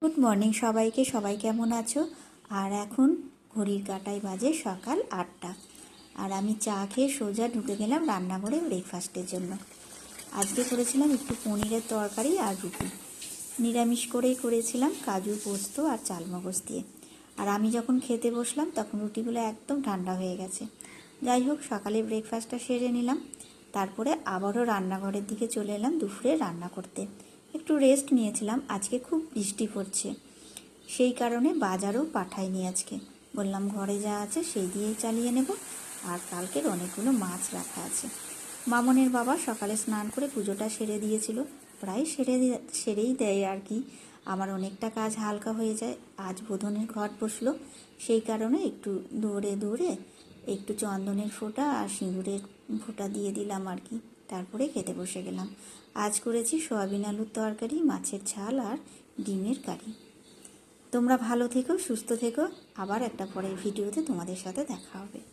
Good morning সবাইকে। সবাই কেমন আছো? আর এখন ঘড়ির কাঁটায় বাজে সকাল 8টা, আর আমি চা খেয়ে সোজা ঢুকে গেলাম রান্নাঘরে ব্রেকফাস্টের জন্য। আজকে করেছিলাম একটু পনিরের তরকারি আর রুটি। নিরামিষ করেই করেছিলাম, কাজু পোস্ত আর চালমগজ দিয়ে। আর আমি যখন খেতে বসলাম তখন রুটিগুলো একদম ঠান্ডা হয়ে গেছে। যাই হোক, সকালে ব্রেকফাস্টটা সেরে নিলাম, তারপরে আবারও রান্নাঘরের দিকে চলে এলাম দুপুরে রান্না করতে। একটু রেস্ট নিয়েছিলাম, আজকে খুব বৃষ্টি পড়ছে, সেই কারণে বাজারও পাঠাইনি আজকে। বললাম ঘরে যা আছে সেই দিয়েই চালিয়ে নেব, আর কালকের অনেকগুলো মাছ রাখা আছে। মামনের বাবা সকালে স্নান করে পুজোটা সেরে দিয়েছিল, প্রায় সেরেই দেয় আর কি। আমার অনেকটা কাজ হালকা হয়ে যায়। আজ বোধনের ঘট বসলো, সেই কারণে একটু দৌড়ে একটু চন্দনের ফোঁটা আর সিঁদুরের ফোঁটা দিয়ে দিলাম আর কি। তারপরে খেতে বসে গেলাম। আজ করেছি সয়াবিন আলুর তরকারি, মাছের ঝাল আর ডিমের কারি। তোমরা ভালো থেকো, সুস্থ থেকো। আবার একটা পরের ভিডিওতে তোমাদের সাথে দেখা হবে।